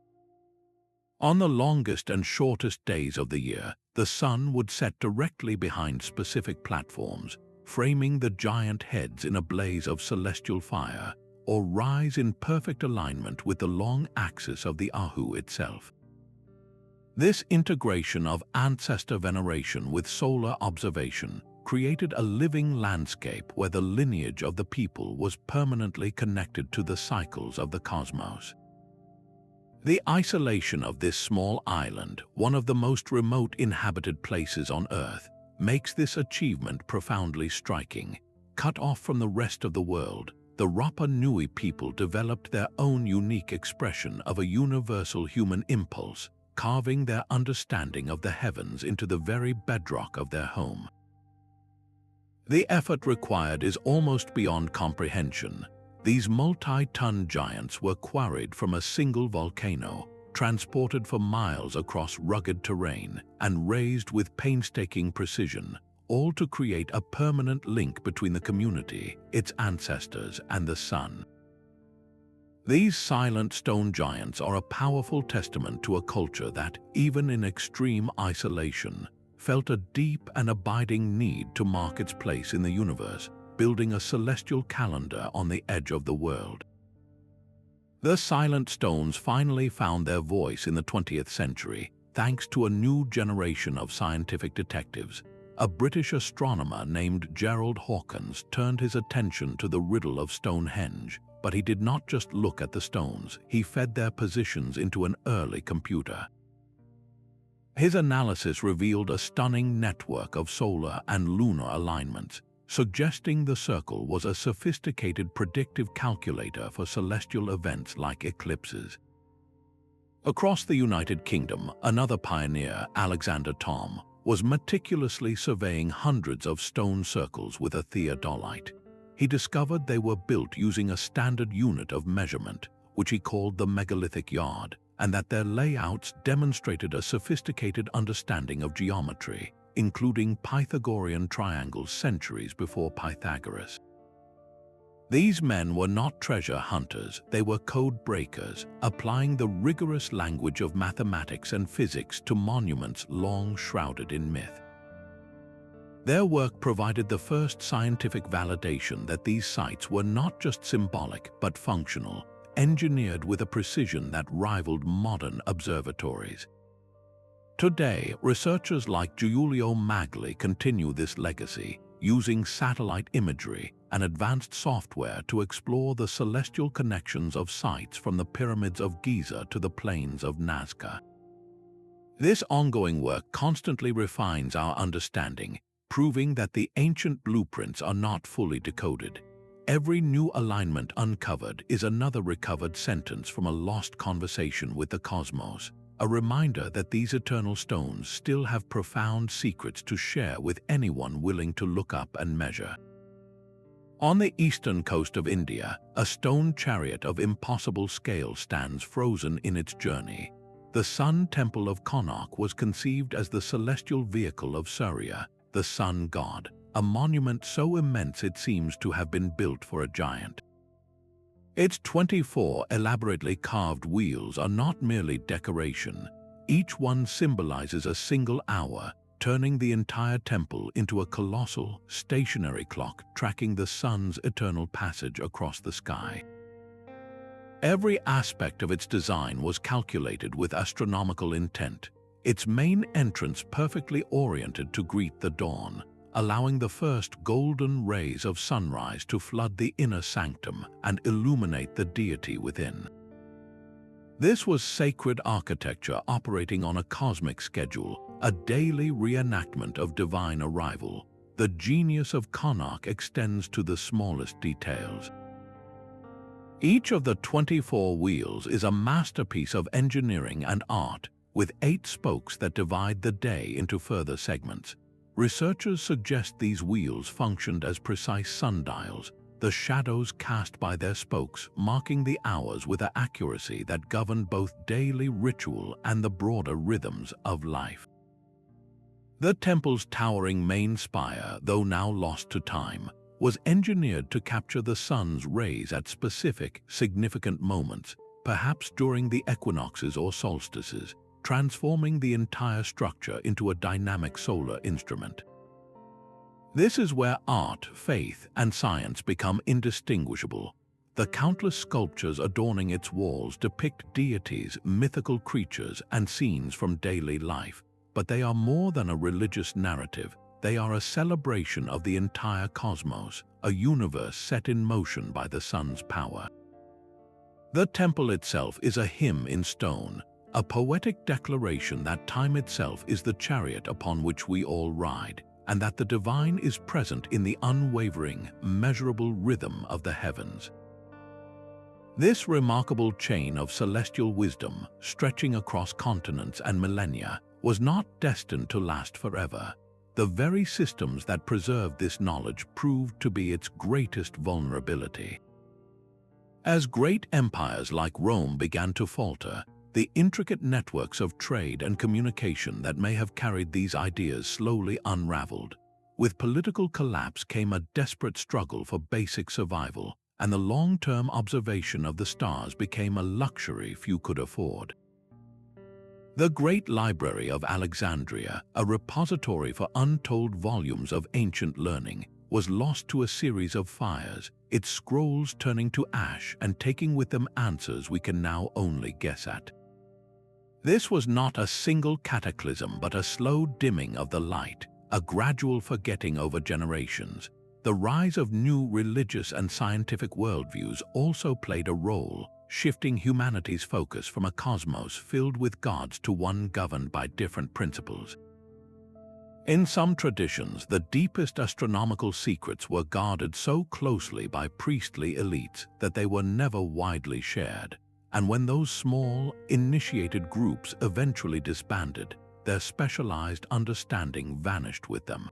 On the longest and shortest days of the year, the sun would set directly behind specific platforms, framing the giant heads in a blaze of celestial fire, or rise in perfect alignment with the long axis of the ahu itself. This integration of ancestor veneration with solar observation created a living landscape where the lineage of the people was permanently connected to the cycles of the cosmos. The isolation of this small island, one of the most remote inhabited places on Earth, makes this achievement profoundly striking. Cut off from the rest of the world, the Rapa Nui people developed their own unique expression of a universal human impulse, carving their understanding of the heavens into the very bedrock of their home. The effort required is almost beyond comprehension. These multi-ton giants were quarried from a single volcano, transported for miles across rugged terrain, and raised with painstaking precision, all to create a permanent link between the community, its ancestors, and the sun. These silent stone giants are a powerful testament to a culture that, even in extreme isolation, felt a deep and abiding need to mark its place in the universe, building a celestial calendar on the edge of the world. The silent stones finally found their voice in the 20th century, thanks to a new generation of scientific detectives. A British astronomer named Gerald Hawkins turned his attention to the riddle of Stonehenge, but he did not just look at the stones, he fed their positions into an early computer. His analysis revealed a stunning network of solar and lunar alignments, suggesting the circle was a sophisticated predictive calculator for celestial events like eclipses. Across the United Kingdom, another pioneer, Alexander Thom, was meticulously surveying hundreds of stone circles with a theodolite. He discovered they were built using a standard unit of measurement, which he called the megalithic yard, and that their layouts demonstrated a sophisticated understanding of geometry, including Pythagorean triangles centuries before Pythagoras. These men were not treasure hunters, they were code breakers, applying the rigorous language of mathematics and physics to monuments long shrouded in myth. Their work provided the first scientific validation that these sites were not just symbolic but functional, engineered with a precision that rivaled modern observatories. Today, researchers like Giulio Magli continue this legacy, using satellite imagery and advanced software to explore the celestial connections of sites from the pyramids of Giza to the plains of Nazca. This ongoing work constantly refines our understanding, proving that the ancient blueprints are not fully decoded. Every new alignment uncovered is another recovered sentence from a lost conversation with the cosmos, a reminder that these eternal stones still have profound secrets to share with anyone willing to look up and measure. On the eastern coast of India, a stone chariot of impossible scale stands frozen in its journey. The sun temple of Karnak was conceived as the celestial vehicle of Surya, the sun god, a monument so immense it seems to have been built for a giant. Its 24 elaborately carved wheels are not merely decoration. Each one symbolizes a single hour, turning the entire temple into a colossal, stationary clock tracking the sun's eternal passage across the sky. Every aspect of its design was calculated with astronomical intent, its main entrance perfectly oriented to greet the dawn, allowing the first golden rays of sunrise to flood the inner sanctum and illuminate the deity within. This was sacred architecture operating on a cosmic schedule, a daily reenactment of divine arrival. The genius of Karnak extends to the smallest details. Each of the 24 wheels is a masterpiece of engineering and art, with 8 spokes that divide the day into further segments. Researchers suggest these wheels functioned as precise sundials, the shadows cast by their spokes marking the hours with an accuracy that governed both daily ritual and the broader rhythms of life. The temple's towering main spire, though now lost to time, was engineered to capture the sun's rays at specific, significant moments, perhaps during the equinoxes or solstices, transforming the entire structure into a dynamic solar instrument. This is where art, faith, and science become indistinguishable. The countless sculptures adorning its walls depict deities, mythical creatures, and scenes from daily life, but they are more than a religious narrative. They are a celebration of the entire cosmos, a universe set in motion by the sun's power. The temple itself is a hymn in stone, a poetic declaration that time itself is the chariot upon which we all ride, and that the divine is present in the unwavering, measurable rhythm of the heavens. This remarkable chain of celestial wisdom, stretching across continents and millennia, was not destined to last forever. The very systems that preserved this knowledge proved to be its greatest vulnerability. As great empires like Rome began to falter, the intricate networks of trade and communication that may have carried these ideas slowly unraveled. With political collapse came a desperate struggle for basic survival, and the long-term observation of the stars became a luxury few could afford. The Great Library of Alexandria, a repository for untold volumes of ancient learning, was lost to a series of fires, its scrolls turning to ash and taking with them answers we can now only guess at. This was not a single cataclysm but a slow dimming of the light, a gradual forgetting over generations. The rise of new religious and scientific worldviews also played a role, shifting humanity's focus from a cosmos filled with gods to one governed by different principles. In some traditions, the deepest astronomical secrets were guarded so closely by priestly elites that they were never widely shared, and when those small, initiated groups eventually disbanded, their specialized understanding vanished with them.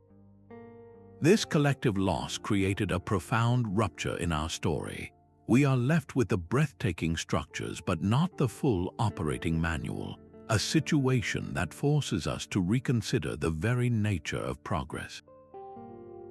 This collective loss created a profound rupture in our story. We are left with the breathtaking structures but not the full operating manual, a situation that forces us to reconsider the very nature of progress.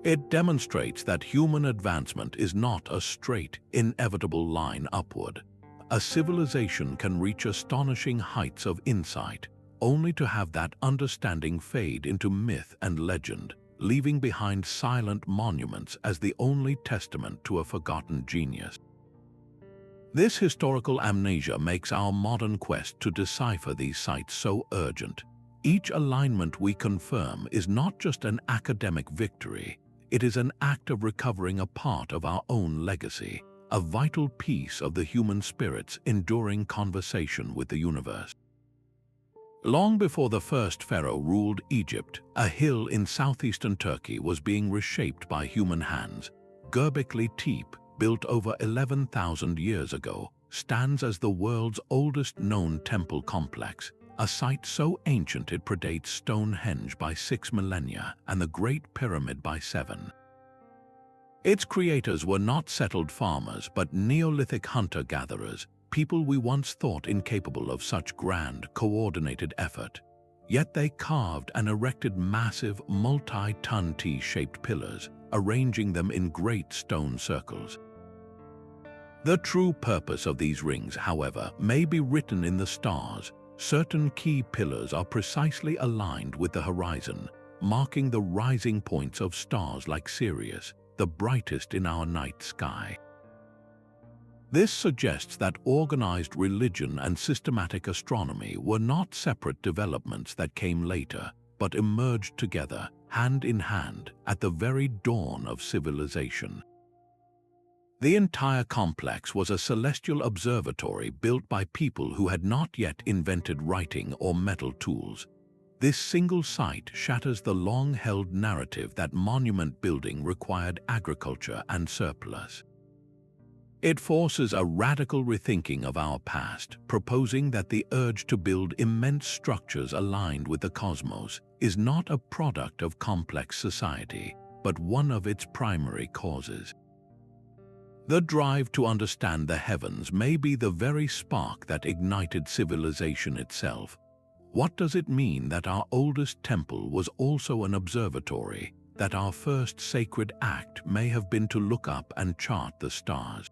It demonstrates that human advancement is not a straight, inevitable line upward. A civilization can reach astonishing heights of insight, only to have that understanding fade into myth and legend, leaving behind silent monuments as the only testament to a forgotten genius. This historical amnesia makes our modern quest to decipher these sites so urgent. Each alignment we confirm is not just an academic victory, it is an act of recovering a part of our own legacy, a vital piece of the human spirit's enduring conversation with the universe. Long before the first pharaoh ruled Egypt, a hill in southeastern Turkey was being reshaped by human hands. Göbekli Tepe, built over 11,000 years ago, stands as the world's oldest known temple complex, a site so ancient it predates Stonehenge by 6 millennia and the Great Pyramid by 7. Its creators were not settled farmers but Neolithic hunter-gatherers, people we once thought incapable of such grand, coordinated effort. Yet they carved and erected massive, multi-ton T-shaped pillars, arranging them in great stone circles. The true purpose of these rings, however, may be written in the stars. Certain key pillars are precisely aligned with the horizon, marking the rising points of stars like Sirius, the brightest in our night sky. This suggests that organized religion and systematic astronomy were not separate developments that came later, but emerged together, hand in hand at the very dawn of civilization. The entire complex was a celestial observatory built by people who had not yet invented writing or metal tools. This single site shatters the long-held narrative that monument building required agriculture and surplus. It forces a radical rethinking of our past, proposing that the urge to build immense structures aligned with the cosmos is not a product of complex society, but one of its primary causes. The drive to understand the heavens may be the very spark that ignited civilization itself. What does it mean that our oldest temple was also an observatory, that our first sacred act may have been to look up and chart the stars?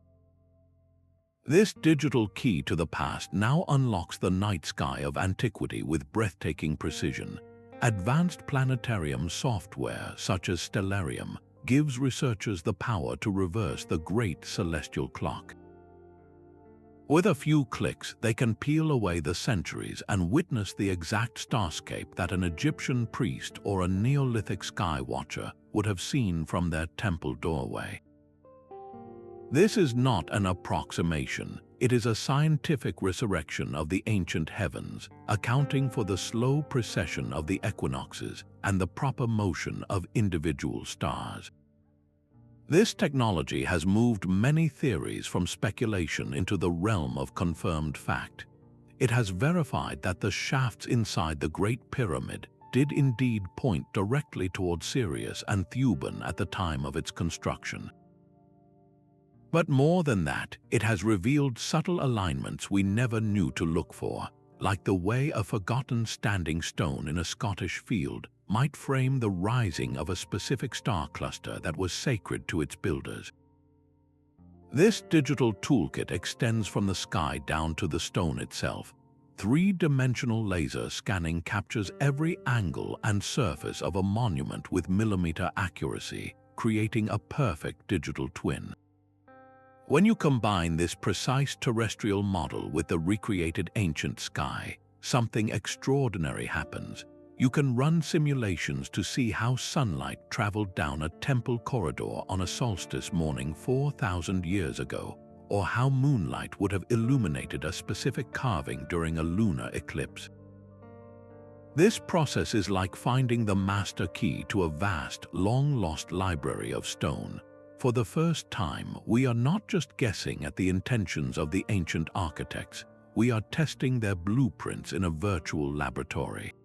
This digital key to the past now unlocks the night sky of antiquity with breathtaking precision. Advanced planetarium software, such as Stellarium, gives researchers the power to reverse the great celestial clock. With a few clicks, they can peel away the centuries and witness the exact starscape that an Egyptian priest or a Neolithic sky watcher would have seen from their temple doorway. This is not an approximation. It is a scientific resurrection of the ancient heavens, accounting for the slow precession of the equinoxes and the proper motion of individual stars. This technology has moved many theories from speculation into the realm of confirmed fact. It has verified that the shafts inside the Great Pyramid did indeed point directly toward Sirius and Thuban at the time of its construction. But more than that, it has revealed subtle alignments we never knew to look for, like the way a forgotten standing stone in a Scottish field might frame the rising of a specific star cluster that was sacred to its builders. This digital toolkit extends from the sky down to the stone itself. Three-dimensional laser scanning captures every angle and surface of a monument with millimeter accuracy, creating a perfect digital twin. When you combine this precise terrestrial model with the recreated ancient sky, something extraordinary happens. You can run simulations to see how sunlight traveled down a temple corridor on a solstice morning 4,000 years ago, or how moonlight would have illuminated a specific carving during a lunar eclipse. This process is like finding the master key to a vast, long-lost library of stone. For the first time, we are not just guessing at the intentions of the ancient architects, we are testing their blueprints in a virtual laboratory.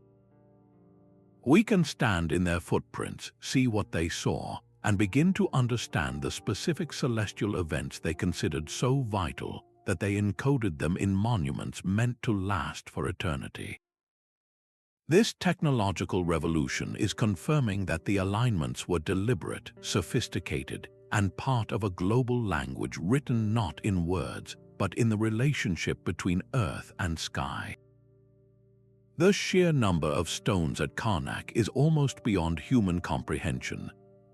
We can stand in their footprints, see what they saw, and begin to understand the specific celestial events they considered so vital that they encoded them in monuments meant to last for eternity. This technological revolution is confirming that the alignments were deliberate, sophisticated, and part of a global language written not in words, but in the relationship between earth and sky. The sheer number of stones at Karnak is almost beyond human comprehension.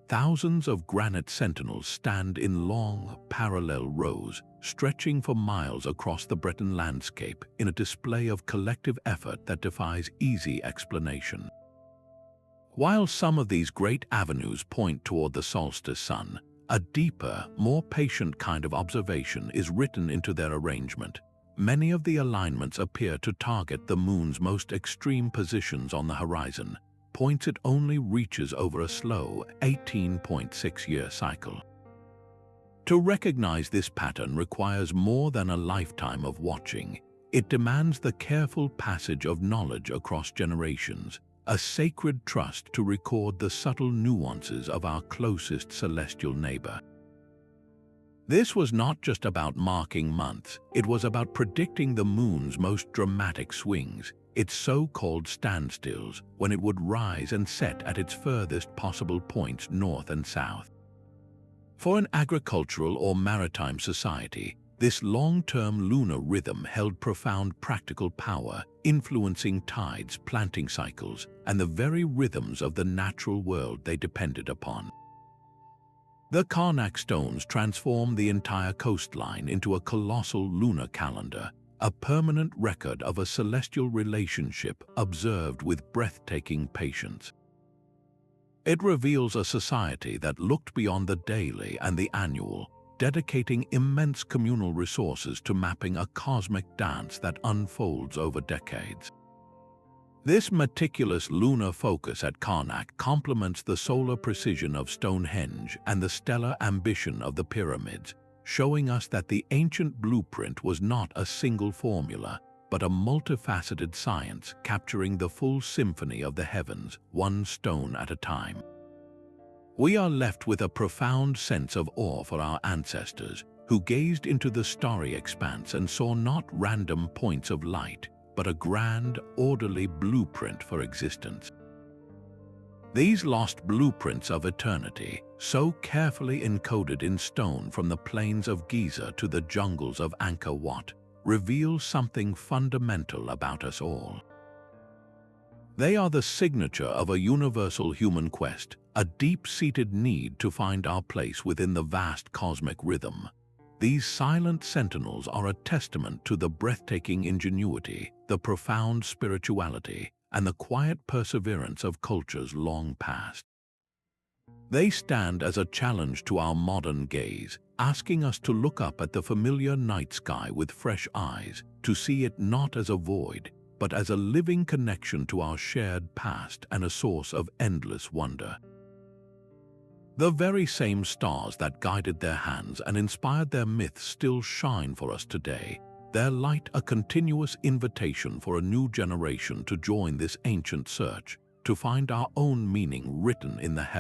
Thousands of granite sentinels stand in long, parallel rows, stretching for miles across the Breton landscape in a display of collective effort that defies easy explanation. While some of these great avenues point toward the solstice sun, a deeper, more patient kind of observation is written into their arrangement. Many of the alignments appear to target the moon's most extreme positions on the horizon, points it only reaches over a slow 18.6-year cycle. To recognize this pattern requires more than a lifetime of watching. It demands the careful passage of knowledge across generations, a sacred trust to record the subtle nuances of our closest celestial neighbor. This was not just about marking months, it was about predicting the moon's most dramatic swings, its so-called standstills, when it would rise and set at its furthest possible points north and south. For an agricultural or maritime society, this long-term lunar rhythm held profound practical power, influencing tides, planting cycles, and the very rhythms of the natural world they depended upon. The Karnak stones transformed the entire coastline into a colossal lunar calendar, a permanent record of a celestial relationship observed with breathtaking patience. It reveals a society that looked beyond the daily and the annual, dedicating immense communal resources to mapping a cosmic dance that unfolds over decades. This meticulous lunar focus at Karnak complements the solar precision of Stonehenge and the stellar ambition of the pyramids, showing us that the ancient blueprint was not a single formula, but a multifaceted science capturing the full symphony of the heavens, one stone at a time. We are left with a profound sense of awe for our ancestors, who gazed into the starry expanse and saw not random points of light, but a grand, orderly blueprint for existence. These lost blueprints of eternity, so carefully encoded in stone from the plains of Giza to the jungles of Angkor, reveal something fundamental about us all. They are the signature of a universal human quest, a deep-seated need to find our place within the vast cosmic rhythm. These silent sentinels are a testament to the breathtaking ingenuity, the profound spirituality, and the quiet perseverance of cultures long past. They stand as a challenge to our modern gaze, asking us to look up at the familiar night sky with fresh eyes, to see it not as a void, but as a living connection to our shared past and a source of endless wonder. The very same stars that guided their hands and inspired their myths still shine for us today, their light a continuous invitation for a new generation to join this ancient search, to find our own meaning written in the heavens.